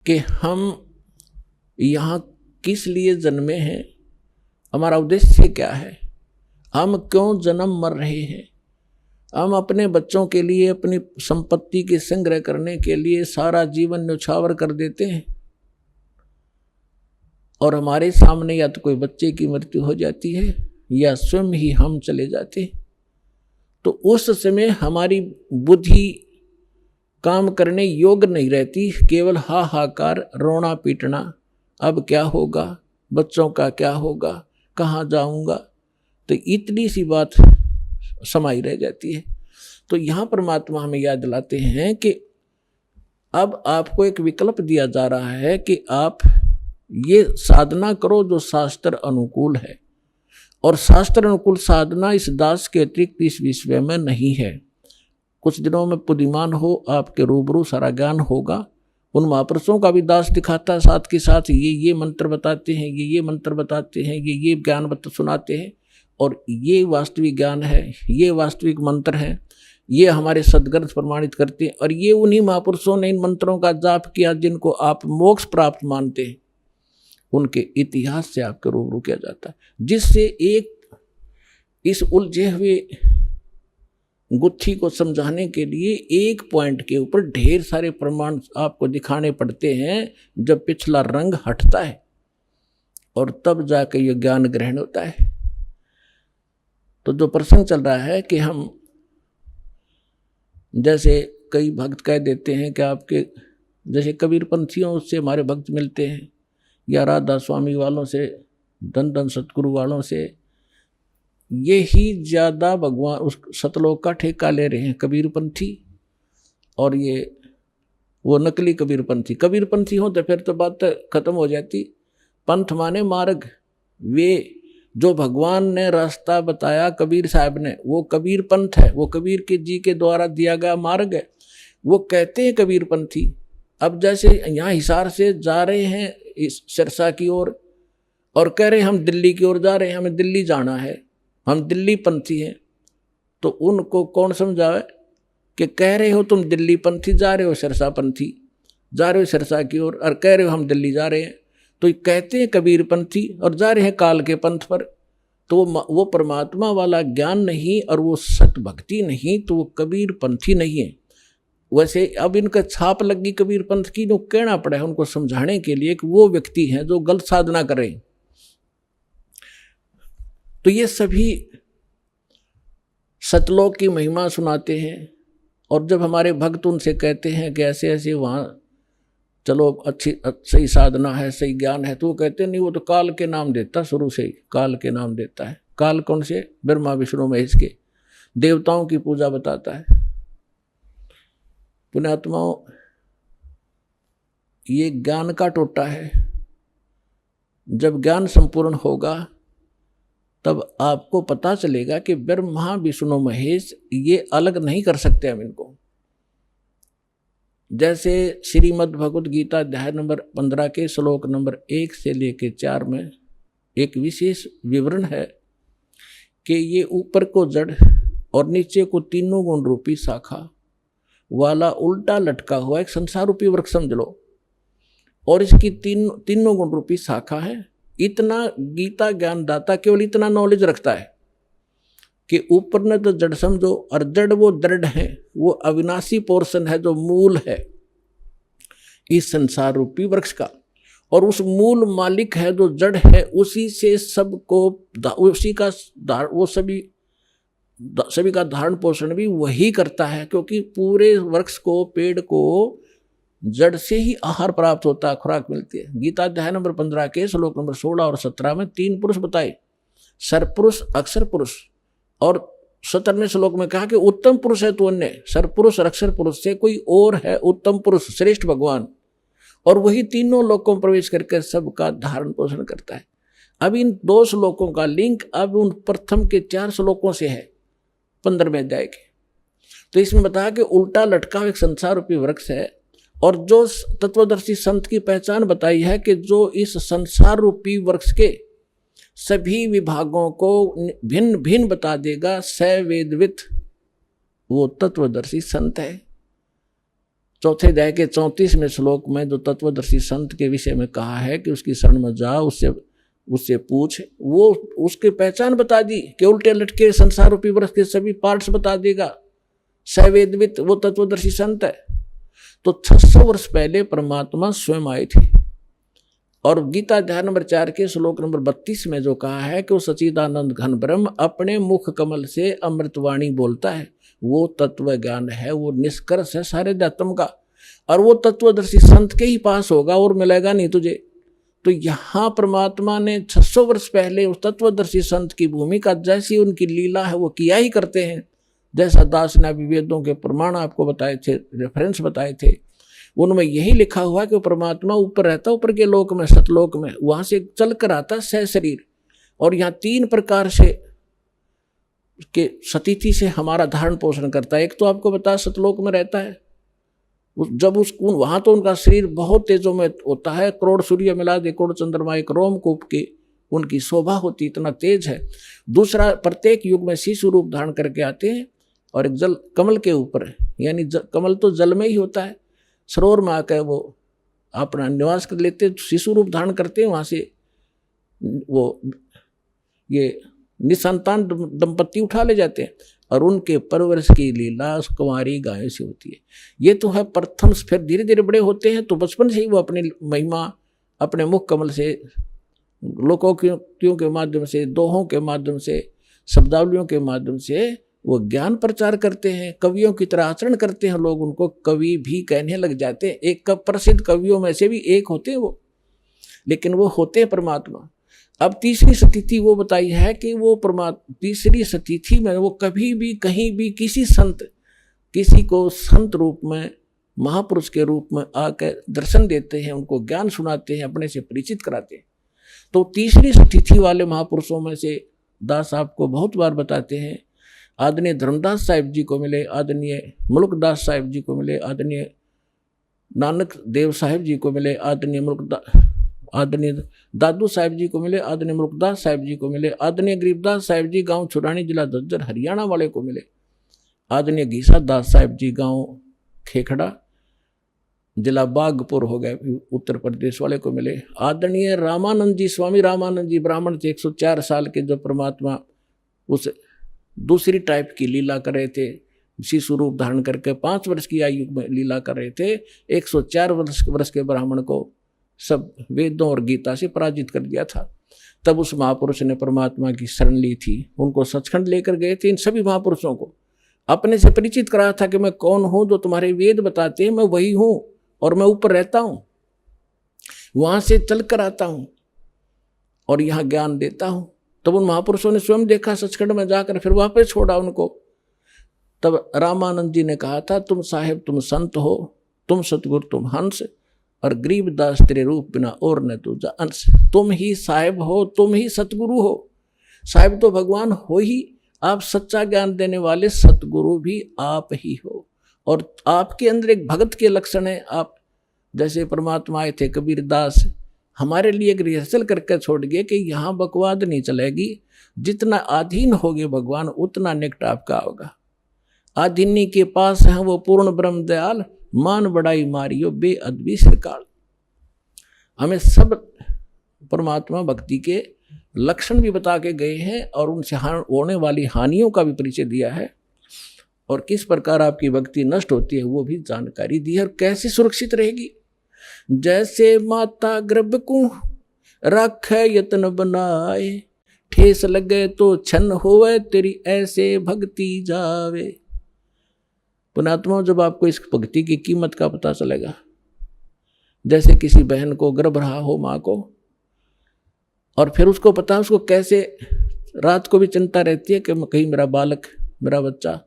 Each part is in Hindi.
कि हम यहाँ किस लिए जन्मे हैं, हमारा उद्देश्य क्या है, हम क्यों जन्म मर रहे हैं। हम अपने बच्चों के लिए अपनी संपत्ति के संग्रह करने के लिए सारा जीवन न्यौछावर कर देते हैं और हमारे सामने या तो कोई बच्चे की मृत्यु हो जाती है या स्वयं ही हम चले जाते हैं। तो उस समय हमारी बुद्धि काम करने योग्य नहीं रहती, केवल हाहाकार, रोना पीटना, अब क्या होगा, बच्चों का क्या होगा, कहाँ जाऊंगा, तो इतनी सी बात समाई रह जाती है। तो यहाँ परमात्मा हमें याद दिलाते हैं कि अब आपको एक विकल्प दिया जा रहा है कि आप ये साधना करो जो शास्त्र अनुकूल है, और शास्त्र अनुकूल साधना इस दास के अतिरिक्त इस विश्व में नहीं है। कुछ दिनों में बुद्धिमान हो, आपके रूबरू सारा ज्ञान होगा। उन महापुरुषों का भी दास दिखाता है, साथ के साथ ये मंत्र बताते हैं, ये मंत्र बताते हैं, ये ज्ञान सुनाते हैं, और ये वास्तविक ज्ञान है, ये वास्तविक मंत्र है, ये हमारे सद्ग्रंथ प्रमाणित करते हैं। और ये उन्हीं महापुरुषों ने इन मंत्रों का जाप किया जिनको आप मोक्ष प्राप्त मानते हैं, उनके इतिहास से आपके रूबरू किया जाता है, जिससे एक इस उलझे हुए गुत्थी को समझाने के लिए एक पॉइंट के ऊपर ढेर सारे प्रमाण आपको दिखाने पड़ते हैं। जब पिछला रंग हटता है और तब जाकर यह ज्ञान ग्रहण होता है। तो जो प्रसंग चल रहा है कि हम जैसे कई भक्त कह देते हैं कि आपके जैसे कबीर पंथियों से हमारे भक्त मिलते हैं, या राधा स्वामी वालों से, धन धन सतगुरु वालों से, ये ही ज़्यादा भगवान उस सतलोक का ठेका ले रहे हैं कबीरपंथी। और ये वो नकली कबीरपंथी, कबीरपंथी हो तो फिर तो बात खत्म हो जाती। पंथ माने मार्ग, वे जो भगवान ने रास्ता बताया कबीर साहब ने, वो कबीर पंथ है, वो कबीर के जी के द्वारा दिया गया मार्ग है, वो कहते हैं कबीरपंथी। अब जैसे यहाँ हिसार से जा रहे हैं इस सिरसा की ओर और कह रहे हैं हम दिल्ली की ओर जा रहे हैं, हमें दिल्ली जाना है, हम दिल्ली पंथी हैं, तो उनको कौन समझावे कि कह रहे हो तुम दिल्ली पंथी, जा रहे हो सिरसा पंथी, जा रहे हो सिरसा की ओर और कह रहे हो हम दिल्ली जा रहे हैं। तो ये कहते हैं कबीर पंथी और जा रहे हैं काल के पंथ पर। तो वो परमात्मा वाला ज्ञान नहीं और वो सत भक्ति नहीं, तो वो कबीर पंथी नहीं है। वैसे अब इनका छाप लगी कबीर पंथ की, जो कहना पड़ा है उनको समझाने के लिए कि वो व्यक्ति हैं जो गलत साधना कर रहे हैं। तो ये सभी सतलोक की महिमा सुनाते हैं, और जब हमारे भक्त उनसे कहते हैं कि ऐसे ऐसे वहाँ चलो अच्छी सही साधना है, सही ज्ञान है, तो वो कहते नहीं, वो तो काल के नाम देता, शुरू से ही काल के नाम देता है। काल कौन से? ब्रह्मा विष्णु महेश के, देवताओं की पूजा बताता है। पुण्यात्माओं, ये ज्ञान का टोटा है। जब ज्ञान संपूर्ण होगा तब आपको पता चलेगा कि ब्रह्मा विष्णु महेश ये अलग नहीं कर सकते हम इनको। जैसे श्रीमद् भगवद गीता अध्याय नंबर 15 के श्लोक नंबर 1 से लेकर 4 में एक विशेष विवरण है कि ये ऊपर को जड़ और नीचे को तीनों गुण रूपी शाखा वाला उल्टा लटका हुआ एक संसार रूपी वृक्ष समझ लो, और इसकी तीनों गुण रूपी शाखा है। इतना गीता ज्ञानदाता केवल इतना नॉलेज रखता है कि ऊपर ने तो जड़ समझो, और जड़ वो दृढ़ है, वो अविनाशी पोर्शन है जो मूल है इस संसार रूपी वृक्ष का, और उस मूल मालिक है जो जड़ है, उसी से सबको, उसी का वो सभी का धारण पोषण भी वही करता है, क्योंकि पूरे वृक्ष को, पेड़ को जड़ से ही आहार प्राप्त होता है, खुराक मिलती है। गीता अध्याय नंबर 15 के श्लोक नंबर 16 और 17 में 3 पुरुष बताए, सरपुरुष, अक्षर पुरुष, और 17वें श्लोक में कहा कि उत्तम पुरुष है तो अन्य, सरपुरुष और अक्षर पुरुष से कोई और है उत्तम पुरुष, श्रेष्ठ भगवान, और वही तीनों लोकों में प्रवेश करके सबका धारण पोषण करता है। अब इन 2 श्लोकों का लिंक अब उन प्रथम के 4 श्लोकों से है 15वें अध्याय के। तो इसमें बताया कि उल्टा लटका एक संसार रूपी वृक्ष है, और जो तत्वदर्शी संत की पहचान बताई है कि जो इस संसार रूपी वृक्ष के सभी विभागों को भिन्न भिन्न बता देगा, स वेदवित, वो तत्वदर्शी संत है। चौथे अध्याय के 34वें श्लोक में जो तत्वदर्शी संत के विषय में कहा है कि उसकी शरण में जाओ, उससे पूछ, वो उसकी पहचान बता दी कि उल्टे लटके संसार रूपी वृक्ष के सभी पार्ट्स बता देगा। सवेदवित वो तत्वदर्शी संत है। तो 600 वर्ष पहले परमात्मा स्वयं आए थे। और गीता अध्याय नंबर 4 के श्लोक नंबर 32 में जो कहा है कि वो सच्चिदानंद घन ब्रह्म अपने मुख कमल से अमृतवाणी बोलता है, वो तत्व ज्ञान है, वो निष्कर्ष है सारे अध्यात्म का। और वो तत्वदर्शी संत के ही पास होगा और मिलेगा नहीं तुझे। तो यहाँ परमात्मा ने 600 वर्ष पहले उस तत्वदर्शी संत की भूमिका, जैसी उनकी लीला है वो किया ही करते हैं। जैसा दास ने अभी वेदों के प्रमाण आपको बताए थे, रेफरेंस बताए थे, उनमें यही लिखा हुआ कि परमात्मा ऊपर रहता, ऊपर के लोक में, सतलोक में, वहां से चल कर आता सह शरीर। और यहाँ 3 प्रकार से के सतिथि से हमारा धारण पोषण करता है। एक तो आपको बता सतलोक में रहता है, जब उसको वहां तो उनका शरीर बहुत तेजों में होता है, करोड़ सूर्य मिला दे, करोड़ चंद्रमा एक रोमकूप की उनकी शोभा होती, इतना तेज है। दूसरा, प्रत्येक युग में शिशु रूप धारण करके आते हैं और एक जल कमल के ऊपर है, यानी कमल तो जल में ही होता है, सरोवर में आकर वो अपना निवास कर लेते, शिशु रूप धारण करते हैं। वहाँ से वो ये निसंतान दंपत्ति उठा ले जाते हैं और उनके परवरिश की लीला कुंवारी गायों से होती है। ये तो है प्रथम। फिर धीरे धीरे बड़े होते हैं तो बचपन से ही वो अपनी महिमा अपने मुख कमल से, लोकोक्तियों के माध्यम से, दोहों के माध्यम से, शब्दावलियों के माध्यम से वो ज्ञान प्रचार करते हैं। कवियों की तरह आचरण करते हैं, लोग उनको कवि भी कहने लग जाते हैं। एक प्रसिद्ध कवियों में से भी एक होते हैं वो, लेकिन वो होते हैं परमात्मा। अब तीसरी स्थिति वो बताई है कि वो परमात्मा, तीसरी स्थिति में वो कभी भी कहीं भी किसी को संत रूप में, महापुरुष के रूप में आकर दर्शन देते हैं, उनको ज्ञान सुनाते हैं, अपने से परिचित कराते हैं। तो तीसरी स्थिति वाले महापुरुषों में से दास आपको बहुत बार बताते हैं, आदरणीय धर्मदास साहिब जी को मिले, आदरणीय मुल्कदास साहिब जी को मिले, आदरणीय नानक देव साहिब जी को मिले, आदरणीय दादू साहिब जी को मिले, आदरणीय मुल्कदास साहिब जी को मिले, आदरणीय गरीबदास साहिब जी गांव छुड़ानी जिला झज्जर हरियाणा वाले को मिले, आदरणीय घीसा दास साहिब जी गांव खेखड़ा जिला बागपुर हो गए उत्तर प्रदेश वाले को मिले, आदरणीय रामानंद जी, स्वामी रामानंद जी ब्राह्मण थे, 104 साल के, जो परमात्मा उस दूसरी टाइप की लीला कर रहे थे, शिशु रूप धारण करके 5 वर्ष की आयु में लीला कर रहे थे। 104 वर्ष के ब्राह्मण को सब वेदों और गीता से पराजित कर दिया था। तब उस महापुरुष ने परमात्मा की शरण ली थी, उनको सचखंड लेकर गए थे। इन सभी महापुरुषों को अपने से परिचित कराया था कि मैं कौन हूँ, जो तुम्हारे वेद बताते हैं मैं वही हूँ और मैं ऊपर रहता हूँ, वहाँ से चल कर आता हूँ और यहाँ ज्ञान देता हूँ। तब उन महापुरुषों ने स्वयं देखा सचखंड में जाकर, फिर वापस छोड़ा उनको। तब रामानंद जी ने कहा था, तुम साहेब तुम संत हो, तुम सतगुरु तुम हंस, और गरीबदास तेरे रूप बिना और न तुझा अंश। तुम ही साहेब हो, तुम ही सतगुरु हो। साहेब तो भगवान हो ही, आप सच्चा ज्ञान देने वाले सतगुरु भी आप ही हो। और आपके अंदर एक भगत के लक्षण है। आप जैसे परमात्मा आए थे कबीरदास, हमारे लिए एक रिहर्सल करके छोड़ गए कि यहाँ बकवाद नहीं चलेगी, जितना अधीन होगे भगवान उतना निकट आपका होगा। अधीनी के पास है वो पूर्ण ब्रह्म दयाल, मान बड़ाई मारियो बेअदबी सरकार। हमें सब परमात्मा भक्ति के लक्षण भी बता के गए हैं और उनसे होने वाली हानियों का भी परिचय दिया है, और किस प्रकार आपकी भक्ति नष्ट होती है वो भी जानकारी दी है, और कैसे सुरक्षित रहेगी। जैसे माता गर्भ को रखे यत्न बनाए, ठेस लगे तो छन होवे तेरी ऐसे भक्ति जावे। पुणात्मा, जब आपको इस भक्ति की कीमत का पता चलेगा, जैसे किसी बहन को गर्भ रहा हो माँ को, और फिर उसको पता है उसको कैसे रात को भी चिंता रहती है कि कहीं मेरा बालक, मेरा बच्चा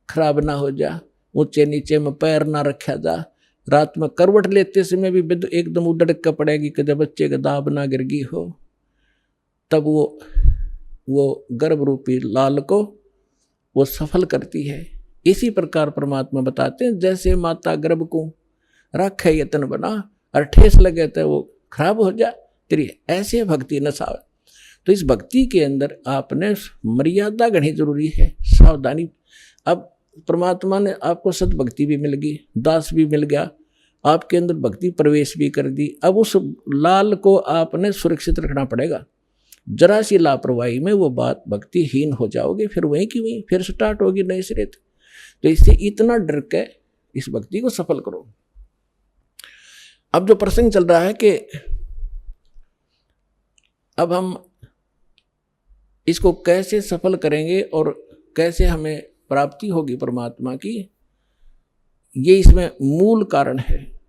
खराब ना हो जा, ऊंचे नीचे में पैर ना रखा जा, रात में करवट लेते समय भी एकदम उधड़क कर पड़ेगी कि जब बच्चे का दाब ना गिरगी हो। तब वो गर्भ रूपी लाल को वो सफल करती है। इसी प्रकार परमात्मा बताते हैं, जैसे माता गर्भ को रखे यत्न बना और ठेस लगे तो वो खराब हो जा तेरी ऐसे भक्ति न साव। तो इस भक्ति के अंदर आपने मर्यादा गढ़नी जरूरी है, सावधानी। अब परमात्मा ने आपको सद्भक्ति भी मिल गई, दास भी मिल गया, आपके अंदर भक्ति प्रवेश भी कर दी। अब उस लाल को आपने सुरक्षित रखना पड़ेगा। जरा सी लापरवाही में वो बात भक्तिहीन हो जाओगे, फिर वहीं की वहीं फिर स्टार्ट होगी नए सिरे। तो इससे इतना डर के इस भक्ति को सफल करो। अब जो प्रसंग चल रहा है कि अब हम इसको कैसे सफल करेंगे और कैसे हमें प्राप्ति होगी परमात्मा की, ये इसमें मूल कारण है।